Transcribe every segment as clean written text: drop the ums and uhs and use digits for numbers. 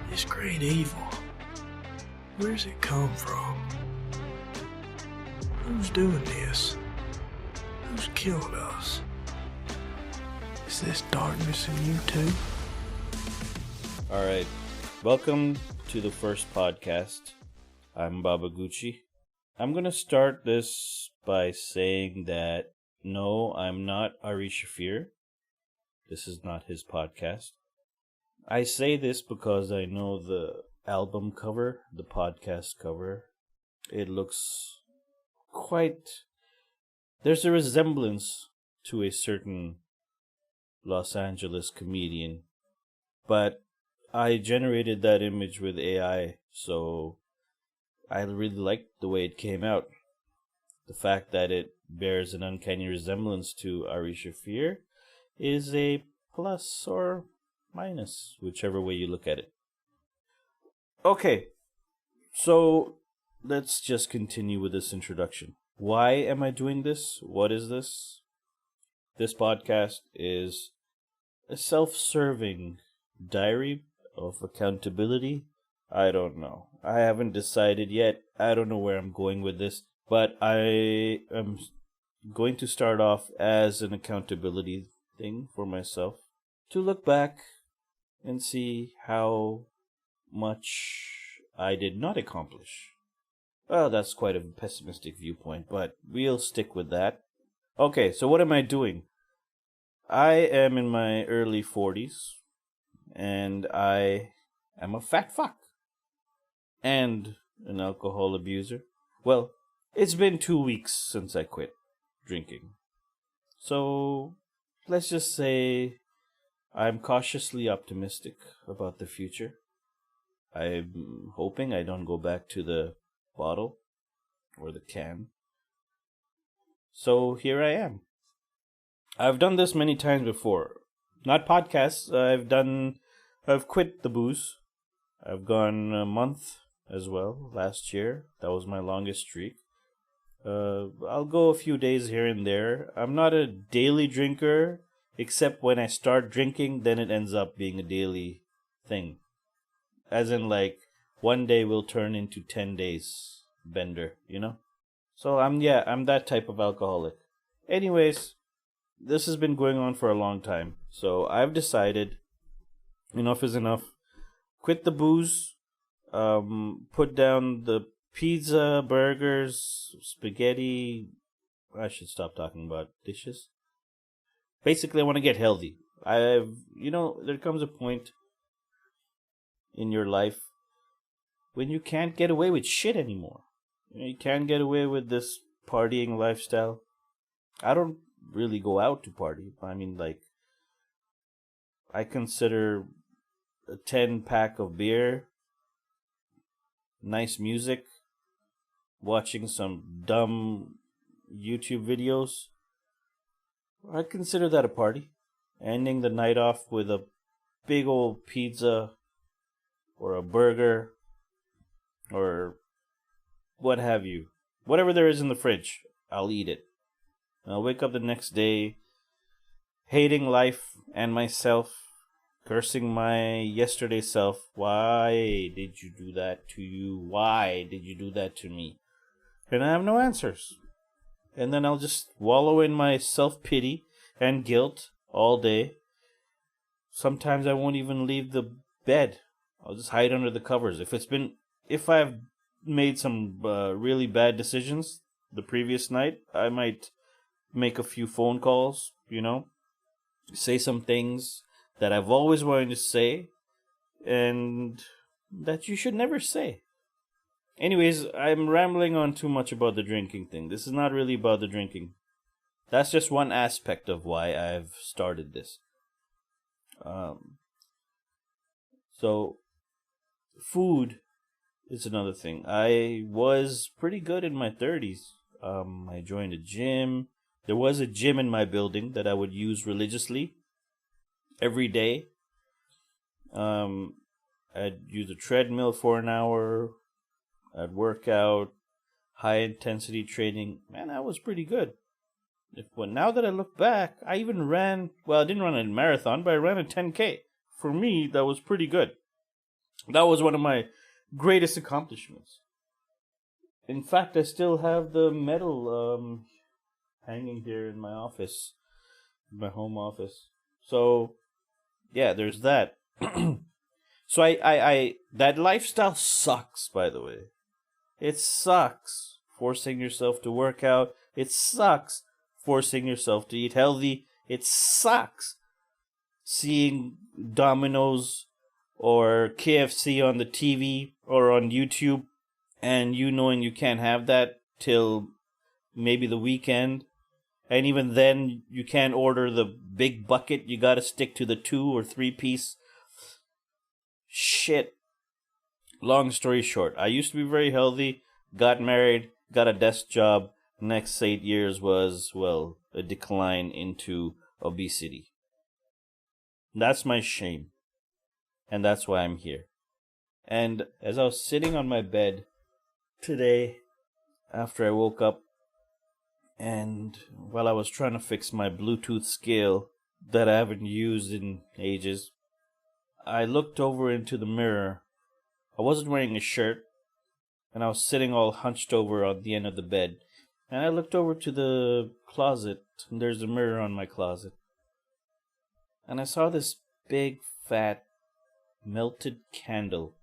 This great evil, where's it come from? Who's doing this? Who's killing us? Is this darkness in you too? Alright, welcome to the first podcast. I'm Babagucci. I'm gonna start this by saying that no, I'm not Ari Shafir. This is not his podcast. I say this because I know the album cover, the podcast cover. It looks quite... There's a resemblance to a certain Los Angeles comedian. But I generated that image with AI, so I really liked the way it came out. The fact that it bears an uncanny resemblance to Ari Shafir is a plus or minus, whichever way you look at it. Okay, so let's just continue with this introduction. Why am I doing this? What is this? This podcast is a self-serving diary of accountability. I don't know. I haven't decided yet. I don't know where I'm going with this. But I am going to start off as an accountability thing for myself. To look back and see how much I did not accomplish. Well, that's quite a pessimistic viewpoint, but we'll stick with that. Okay, so what am I doing? I am in my early 40s, and I am a fat fuck. And an alcohol abuser. Well, it's been 2 weeks since I quit drinking. So, let's just say I'm cautiously optimistic about the future. I'm hoping I don't go back to the bottle or the can. So, here I am. I've done this many times before. Not podcasts. I've quit the booze. I've gone a month as well last year. That was my longest streak. I'll go a few days here and there. I'm not a daily drinker, except when I start drinking, then it ends up being a daily thing. As in, like, one day will turn into 10 days bender, you know? So I'm that type of alcoholic. Anyways, this has been going on for a long time. So I've decided enough is enough. Quit the booze. Put down the pizza, burgers, spaghetti. I should stop talking about dishes. Basically, I want to get healthy. There comes a point in your life when you can't get away with shit anymore. You can't get away with this partying lifestyle. I don't really go out to party. I mean, like, I consider a 10-pack of beer, nice music, watching some dumb YouTube videos. I consider that a party. Ending the night off with a big old pizza or a burger or what have you. Whatever there is in the fridge, I'll eat it. I'll wake up the next day hating life and myself, cursing my yesterday self. Why did you do that to you? Why did you do that to me? And I have no answers. And then I'll just wallow in my self-pity and guilt all day. Sometimes I won't even leave the bed. I'll just hide under the covers. If I've made some really bad decisions the previous night, I might make a few phone calls, say some things that I've always wanted to say and that you should never say. Anyways, I'm rambling on too much about the drinking thing. This is not really about the drinking. That's just one aspect of why I've started this. So, food is another thing. I was pretty good in my 30s. I joined a gym. There was a gym in my building that I would use religiously every day. I'd use a treadmill for an hour. I'd work out, high intensity training. Man, I was pretty good. Now that I look back, I even ran, I didn't run a marathon, but I ran a 10K. For me, that was pretty good. That was one of my greatest accomplishments. In fact, I still have the medal hanging here in my office, my home office. So, yeah, there's that. So I that lifestyle sucks, by the way. It sucks forcing yourself to work out. It sucks forcing yourself to eat healthy. It sucks seeing Domino's or KFC on the TV or on YouTube and you knowing you can't have that till maybe the weekend. And even then, you can't order the big bucket. You gotta stick to the 2 or 3 piece. Shit. Long story short, I used to be very healthy, got married, got a desk job. Next 8 years was, well, a decline into obesity. That's my shame. And that's why I'm here. And as I was sitting on my bed today, after I woke up, and while I was trying to fix my Bluetooth scale that I haven't used in ages, I looked over into the mirror. I wasn't wearing a shirt, and I was sitting all hunched over on the end of the bed. And I looked over to the closet, and there's a mirror on my closet. And I saw this big, fat, melted candle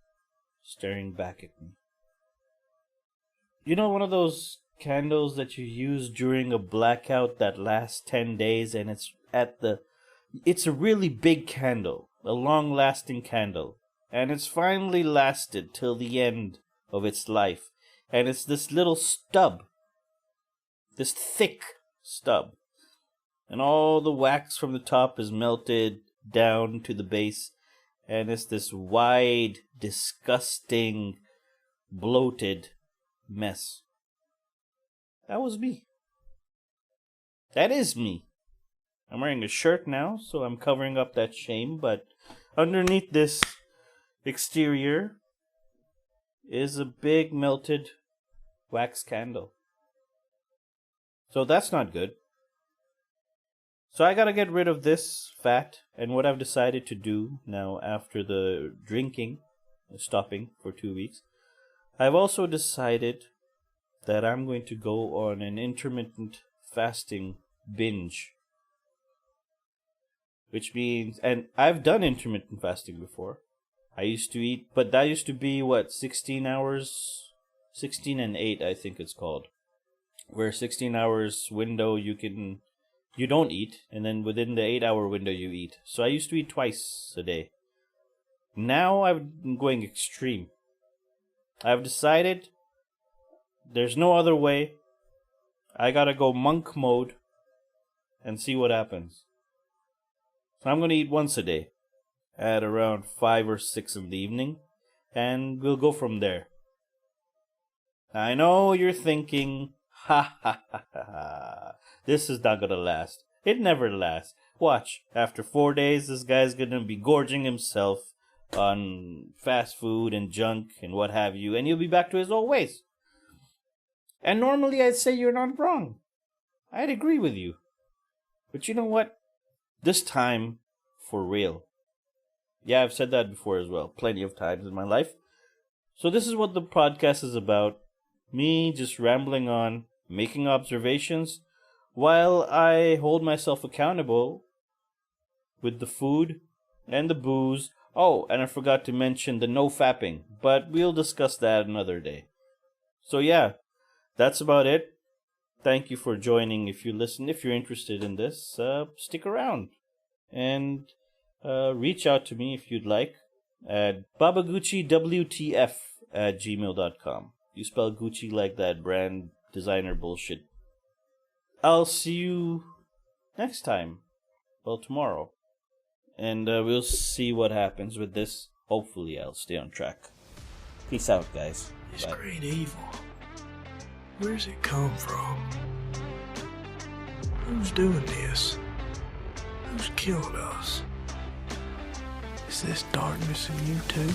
staring back at me. You know, one of those candles that you use during a blackout that lasts 10 days, and it's a really big candle, a long-lasting candle. And it's finally lasted till the end of its life. And it's this little stub, this thick stub. And all the wax from the top is melted down to the base. And it's this wide, disgusting, bloated mess. That was me. That is me. I'm wearing a shirt now, so I'm covering up that shame. But underneath this exterior is a big melted wax candle. So that's not good. So I gotta get rid of this fat, and what I've decided to do now after the drinking, stopping for 2 weeks, I've also decided that I'm going to go on an intermittent fasting binge. Which means, and I've done intermittent fasting before. I used to eat, but that used to be, 16 hours? 16 and 8, I think it's called. Where 16 hours window you don't eat, and then within the 8-hour window you eat. So I used to eat twice a day. Now I'm going extreme. I've decided there's no other way. I gotta go monk mode and see what happens. So I'm gonna eat once a day at around 5 or 6 in the evening, and we'll go from there. I know you're thinking, ha ha ha ha, this is not gonna last. It never lasts. Watch, after 4 days, this guy's gonna be gorging himself on fast food and junk and what have you, and he'll be back to his old ways. And normally I'd say you're not wrong. I'd agree with you. But you know what? This time, for real. Yeah, I've said that before as well, plenty of times in my life. So this is what the podcast is about. Me just rambling on, making observations, while I hold myself accountable with the food and the booze. Oh, and I forgot to mention the no fapping, but we'll discuss that another day. So yeah, that's about it. Thank you for joining. If you listen, if you're interested in this, stick around. And reach out to me if you'd like at babagucciwtf at gmail.com. You spell Gucci like that brand designer bullshit. I'll see you next time. Well, tomorrow. And we'll see what happens with this. Hopefully I'll stay on track. Peace out, guys. This Bye. great evil, where's it come from? Who's doing this? Who's killing us? Is this darkness in you too?